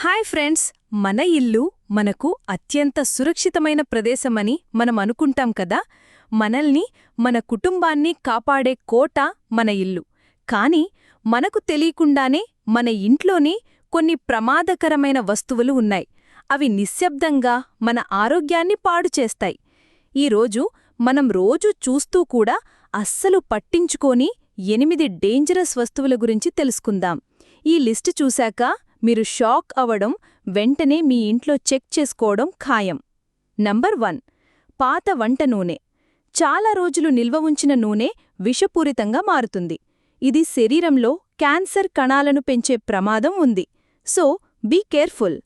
Hi friends, మన ఇల్లు మనకు అత్యంత సురక్షితమైన ప్రదేశమని మనం అనుకుంటాం కదా. మనల్ని, మన కుటుంబాన్ని కాపాడే కోట మన ఇల్లు. కానీ మనకు తెలియకుండానే మన ఇంట్లోనే కొన్ని ప్రమాదకరమైన వస్తువులు ఉన్నాయి. అవి నిశ్శబ్దంగా మన ఆరోగ్యాన్ని పాడు చేస్తాయి. ఈరోజు మనం రోజూ చూస్తూ కూడా అస్సలు పట్టించుకోని 8 డేంజరస్ వస్తువుల గురించి తెలుసుకుందాం. ఈ లిస్టు చూశాక మీరు షాక్ అవడం, వెంటనే మీ ఇంట్లో చెక్ చేసుకోవడం ఖాయం. నంబర్ 1, పాత వంట నూనె. చాలా రోజులు నిల్వ ఉంచిన నూనె విషపూరితంగా మారుతుంది. ఇది శరీరంలో క్యాన్సర్ కణాలను పెంచే ప్రమాదం ఉంది. So be careful.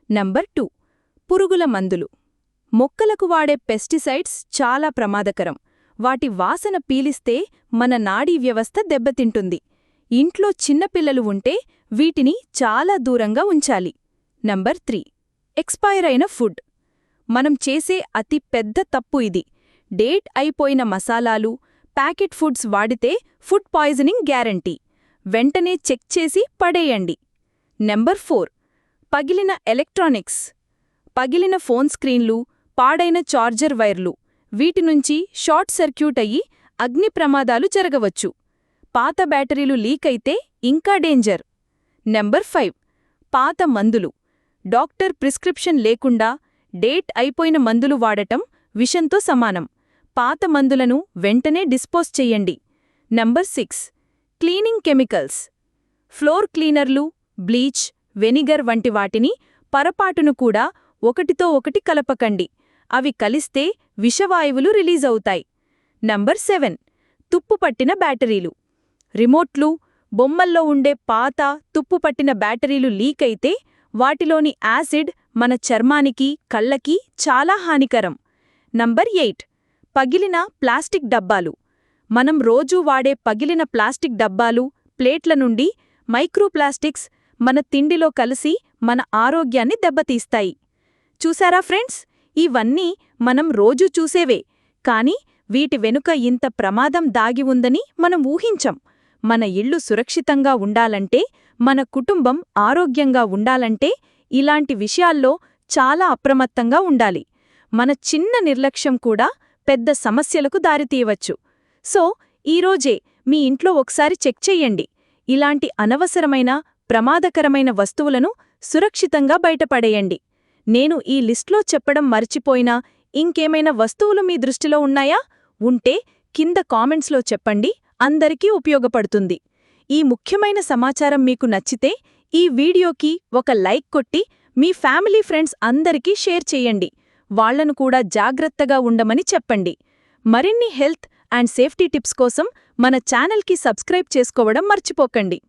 నంబర్ 2, పురుగుల మందులు. మొక్కలకు వాడే పెస్టిసైడ్స్ చాలా ప్రమాదకరం. వాటి వాసన పీలిస్తే మన నాడీ వ్యవస్థ దెబ్బతింటుంది. ఇంట్లో చిన్నపిల్లలు ఉంటే వీటిని చాలా దూరంగా ఉంచాలి. నంబర్ 3, ఎక్స్పైర్ అయిన ఫుడ్. మనం చేసే అతి పెద్ద తప్పు ఇది. డేట్ అయిపోయిన మసాలాలు, ప్యాకెట్ ఫుడ్స్ వాడితే ఫుడ్ పాయిజనింగ్ గ్యారంటీ. వెంటనే చెక్ చేసి పడేయండి. నంబర్ 4, పగిలిన ఎలక్ట్రానిక్స్. పగిలిన ఫోన్ స్క్రీన్లు, పాడైన చార్జర్ వైర్లు. వీటి నుంచి షార్ట్ సర్క్యూట్ అయ్యి అగ్ని ప్రమాదాలు జరగవచ్చు. పాత బ్యాటరీలు లీక్ అయితే ఇంకా డేంజర్. నంబర్ 5, పాత మందులు. డాక్టర్ ప్రిస్క్రిప్షన్ లేకుండా డేట్ అయిపోయిన మందులు వాడటం విషంతో సమానం. పాత మందులను వెంటనే డిస్పోజ్ చెయ్యండి. Number 6, cleaning chemicals. ఫ్లోర్ క్లీనర్లు, బ్లీచ్, వెనిగర్ వంటి వాటిని పొరపాటును కూడా ఒకటితో ఒకటి కలపకండి. అవి కలిస్తే విషవాయువులు రిలీజ్ అవుతాయి. నంబర్ 7, తుప్పుపట్టిన బ్యాటరీలు. రిమోట్లు, బొమ్మల్లో ఉండే పాత తుప్పుపట్టిన బ్యాటరీలు లీక్ అయితే వాటిలోని యాసిడ్ మన చర్మానికి, కళ్ళకి చాలా హానికరం. నంబర్ 8, పగిలిన ప్లాస్టిక్ డబ్బాలు. మనం రోజూ వాడే పగిలిన ప్లాస్టిక్ డబ్బాలు, ప్లేట్ల నుండి మైక్రోప్లాస్టిక్స్ మన తిండిలో కలిసి మన ఆరోగ్యాన్ని దెబ్బతీస్తాయి. చూసారా ఫ్రెండ్స్, ఇవన్నీ మనం రోజూ చూసేవే, కానీ వీటి వెనుక ఇంత ప్రమాదం దాగి ఉందని మనం ఊహించం. మన ఇల్లు సురక్షితంగా ఉండాలంటే, మన కుటుంబం ఆరోగ్యంగా ఉండాలంటే ఇలాంటి విషయాల్లో చాలా అప్రమత్తంగా ఉండాలి. మన చిన్న నిర్లక్ష్యం కూడా పెద్ద సమస్యలకు దారితీయవచ్చు. సో ఈరోజే మీ ఇంట్లో ఒకసారి చెక్ చెయ్యండి. ఇలాంటి అనవసరమైన, ప్రమాదకరమైన వస్తువులను సురక్షితంగా బయటపడేయండి. నేను ఈ లిస్ట్లో చెప్పడం మర్చిపోయినా ఇంకేమైనా వస్తువులు మీ దృష్టిలో ఉన్నాయా? ఉంటే కింద కామెంట్స్లో చెప్పండి. అందరికీ ఉపయోగపడుతుంది. ఈ ముఖ్యమైన సమాచారం మీకు నచ్చితే ఈ వీడియోకి ఒక లైక్ కొట్టి మీ ఫ్యామిలీ ఫ్రెండ్స్ అందరికీ షేర్ చేయండి. వాళ్లను కూడా జాగ్రత్తగా ఉండమని చెప్పండి. మరిన్ని హెల్త్ అండ్ సేఫ్టీ టిప్స్ కోసం మన ఛానల్కి సబ్స్క్రైబ్ చేసుకోవడం మర్చిపోకండి.